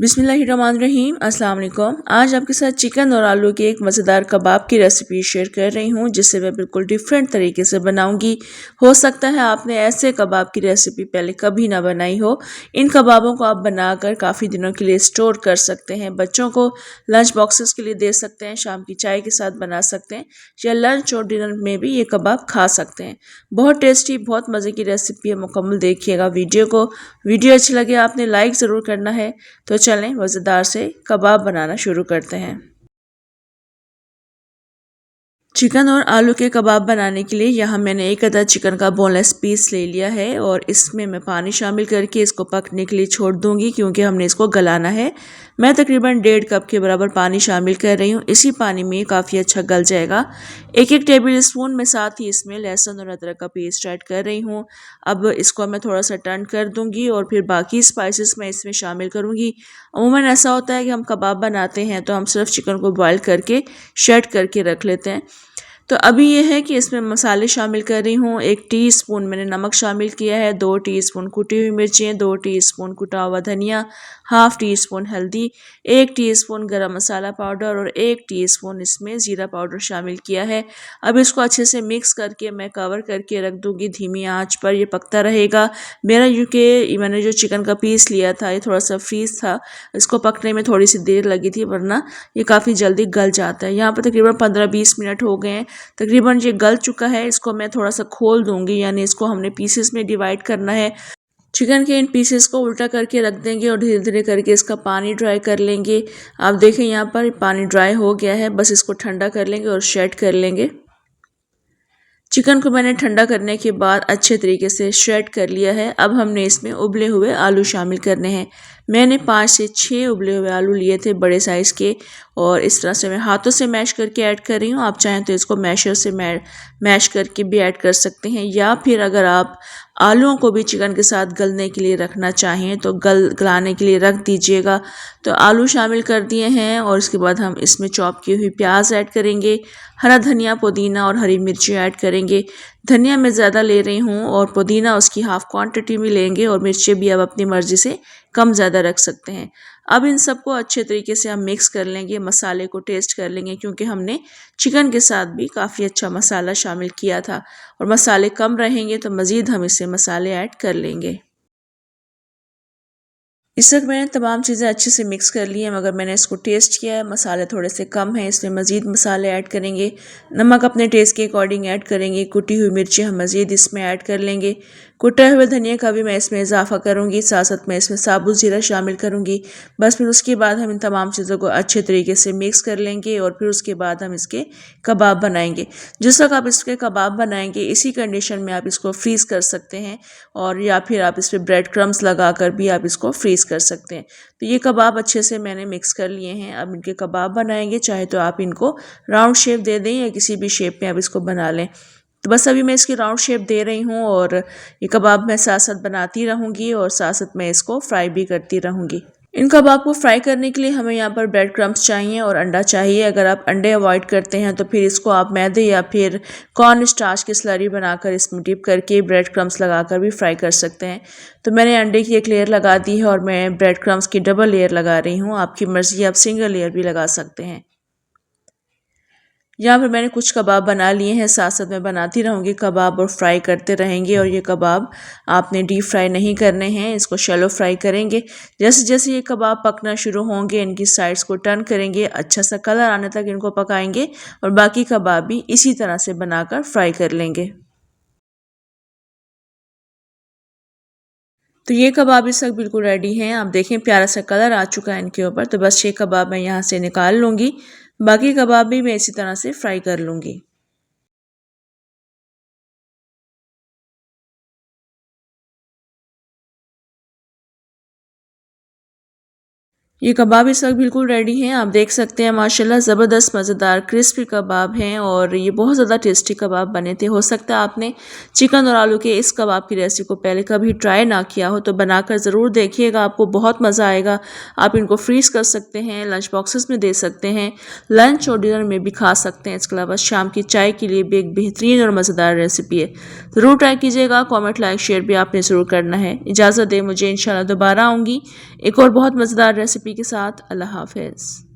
बिस्मिल्लाहिर्रहमानिर्रहीम अस्सलाम वालेकुम। आज आपके साथ चिकन और आलू के एक मज़ेदार कबाब की रेसिपी शेयर कर रही हूँ, जिससे मैं बिल्कुल डिफरेंट तरीके से बनाऊंगी। हो सकता है आपने ऐसे कबाब की रेसिपी पहले कभी ना बनाई हो। इन कबाबों को आप बनाकर काफ़ी दिनों के लिए स्टोर कर सकते हैं, बच्चों को लंच बॉक्सेस के लिए दे सकते हैं, शाम की चाय के साथ बना सकते हैं या लंच और डिनर में भी ये कबाब खा सकते हैं। बहुत टेस्टी, बहुत मज़े की रेसिपी है, मुकम्मल देखिएगा वीडियो को। वीडियो अच्छी लगे आपने लाइक ज़रूर करना है। तो चलें मज़ेदार से कबाब बनाना शुरू करते हैं। चिकन और आलू के कबाब बनाने के लिए यहाँ मैंने एक अदद चिकन का बोनलेस पीस ले लिया है और इसमें मैं पानी शामिल करके इसको पकने के लिए छोड़ दूंगी, क्योंकि हमने इसको गलाना है। मैं तकरीबन 1.5 कप के बराबर पानी शामिल कर रही हूँ। इसी पानी में काफ़ी अच्छा गल जाएगा। एक टेबल स्पून में साथ ही इसमें लहसुन और अदरक का पेस्ट ऐड कर रही हूँ। अब इसको मैं थोड़ा सा टर्न कर दूंगी और फिर बाकी स्पाइसेस मैं इसमें शामिल करूँगी। अमूमन ऐसा होता है कि हम कबाब बनाते हैं तो हम सिर्फ चिकन को बॉयल करके शेड करके रख लेते हैं। तो अभी ये है कि इसमें मसाले शामिल कर रही हूँ। 1 टीस्पून मैंने नमक शामिल किया है, 2 टीस्पून कुटी हुई मिर्चें, 2 टीस्पून कुटा हुआ धनिया, हाफ टीस्पून हल्दी, 1 टीस्पून गरम मसाला पाउडर और 1 टीस्पून इसमें ज़ीरा पाउडर शामिल किया है। अब इसको अच्छे से मिक्स करके मैं कवर करके रख दूँगी धीमी आंच पर। ये पकता रहेगा। मैंने जो चिकन का पीस लिया था ये थोड़ा सा फ्रीज था, इसको पकने में थोड़ी सी देर लगी थी, वरना ये काफ़ी जल्दी गल जाता है। यहाँ पर तकरीबन 15-20 मिनट हो गए हैं। तकरीबन ये गल चुका है। इसको मैं थोड़ा सा खोल दूंगी, यानी इसको हमने पीसेस में डिवाइड करना है। चिकन के इन पीसेस को उल्टा करके रख देंगे और धीरे धीरे करके इसका पानी ड्राई कर लेंगे। आप देखें यहाँ पर पानी ड्राई हो गया है, बस इसको ठंडा कर लेंगे और शेड कर लेंगे। चिकन को मैंने ठंडा करने के बाद अच्छे तरीके से श्रेड कर लिया है। अब हमने इसमें उबले हुए आलू शामिल करने हैं। मैंने 5 से 6 उबले हुए आलू लिए थे बड़े साइज़ के, और इस तरह से मैं हाथों से मैश करके ऐड कर रही हूँ। आप चाहें तो इसको मैशर से मैश करके भी ऐड कर सकते हैं, या फिर अगर आप आलूओं को भी चिकन के साथ गलने के लिए रखना चाहें तो गलाने के लिए रख दीजिएगा। तो आलू शामिल कर दिए हैं और इसके बाद हम इसमें चॉप की हुई प्याज ऐड करेंगे, हरा धनिया, पुदीना और हरी मिर्ची ऐड करेंगे। धनिया मैं ज़्यादा ले रही हूँ और पुदीना उसकी हाफ क्वांटिटी में लेंगे, और मिर्ची भी आप अपनी मर्ज़ी से कम ज़्यादा रख सकते हैं। अब इन सबको अच्छे तरीके से हम मिक्स कर लेंगे, मसाले को टेस्ट कर लेंगे, क्योंकि हमने चिकन के साथ भी काफ़ी अच्छा मसाला शामिल किया था, और मसाले कम रहेंगे तो मज़ीद हम इससे मसाले ऐड कर लेंगे। इस वक्त मैंने तमाम चीज़ें अच्छे से मिक्स कर ली हैं, मगर मैंने इसको टेस्ट किया है, मसाले थोड़े से कम हैं, इसमें मज़ीद मसाले ऐड करेंगे। नमक अपने टेस्ट के अकॉर्डिंग ऐड करेंगे। कुटी हुई मिर्ची हम मज़ीद इसमें ऐड कर लेंगे। कुटे हुए धनिया का भी मैं इसमें इजाफा करूँगी, साथ साथ मैं इसमें साबुत ज़ीरा शामिल करूँगी। बस फिर उसके बाद हम इन तमाम चीज़ों को अच्छे तरीके से मिक्स कर लेंगे, और फिर उसके बाद हम इसके कबाब बनाएंगे। जिस वक्त आप इसके कबाब बनाएंगे इसी कंडीशन में आप इसको फ्रीज़ कर सकते हैं, और या फिर आप इस पर ब्रेड क्रम्स लगा कर भी आप इसको फ्रीज़ कर सकते हैं। तो ये कबाब अच्छे से मैंने मिक्स कर लिए हैं। अब इनके कबाब बनाएंगे, चाहे तो आप इनको राउंड शेप दे दें या किसी भी शेप में आप इसको बना लें। तो बस अभी मैं इसकी राउंड शेप दे रही हूँ, और ये कबाब मैं साथ साथ बनाती रहूँगी और साथ साथ मैं इसको फ्राई भी करती रहूँगी। इन कबाब को फ्राई करने के लिए हमें यहाँ पर ब्रेड क्रम्स चाहिए और अंडा चाहिए। अगर आप अंडे अवॉइड करते हैं तो फिर इसको आप मैदे या फिर कॉर्न स्टार्च की स्लरी बनाकर इसमें डिप करके ब्रेड क्रम्स लगाकर भी फ्राई कर सकते हैं। तो मैंने अंडे की एक लेयर लगा दी है और मैं ब्रेड क्रम्स की डबल लेयर लगा रही हूँ। आपकी मर्ज़ी, आप सिंगल लेयर भी लगा सकते हैं। यहाँ पर मैंने कुछ कबाब बना लिए हैं, साथ साथ मैं बनाती रहूँगी कबाब और फ्राई करते रहेंगे। और ये कबाब आपने डीप फ्राई नहीं करने हैं, इसको शैलो फ्राई करेंगे। जैसे जैसे ये कबाब पकना शुरू होंगे इनकी साइड्स को टर्न करेंगे, अच्छा सा कलर आने तक इनको पकाएंगे, और बाकी कबाब भी इसी तरह से बनाकर फ्राई कर लेंगे। तो ये कबाब इस वक्त बिल्कुल रेडी हैं। आप देखें प्यारा सा कलर आ चुका है इनके ऊपर। तो बस ये कबाब मैं यहाँ से निकाल लूँगी, बाकी कबाब भी मैं इसी तरह से फ्राई कर लूँगी। ये कबाब इस वक्त बिल्कुल रेडी हैं। आप देख सकते हैं माशाल्लाह ज़बरदस्त मज़ेदार क्रिस्पी कबाब हैं, और ये बहुत ज़्यादा टेस्टी कबाब बने थे। हो सकता है आपने चिकन और आलू के इस कबाब की रेसिपी को पहले कभी ट्राई ना किया हो, तो बनाकर ज़रूर देखिएगा, आपको बहुत मज़ा आएगा। आप इनको फ्रीज़ कर सकते हैं, लंच बॉक्सेस में दे सकते हैं, लंच और डिनर में भी खा सकते हैं। इसके अलावा शाम की चाय के लिए भी एक बेहतरीन और मज़ेदार रेसिपी है। ज़रूर ट्राई कीजिएगा। कॉमेंट, लाइक, शेयर भी आपने ज़रूर करना है। इजाज़त दें मुझे, इंशाल्लाह दोबारा आऊँगी एक और बहुत मज़ेदार रेसिपी रेसिपी के साथ। अल्लाह हाफ़िज़।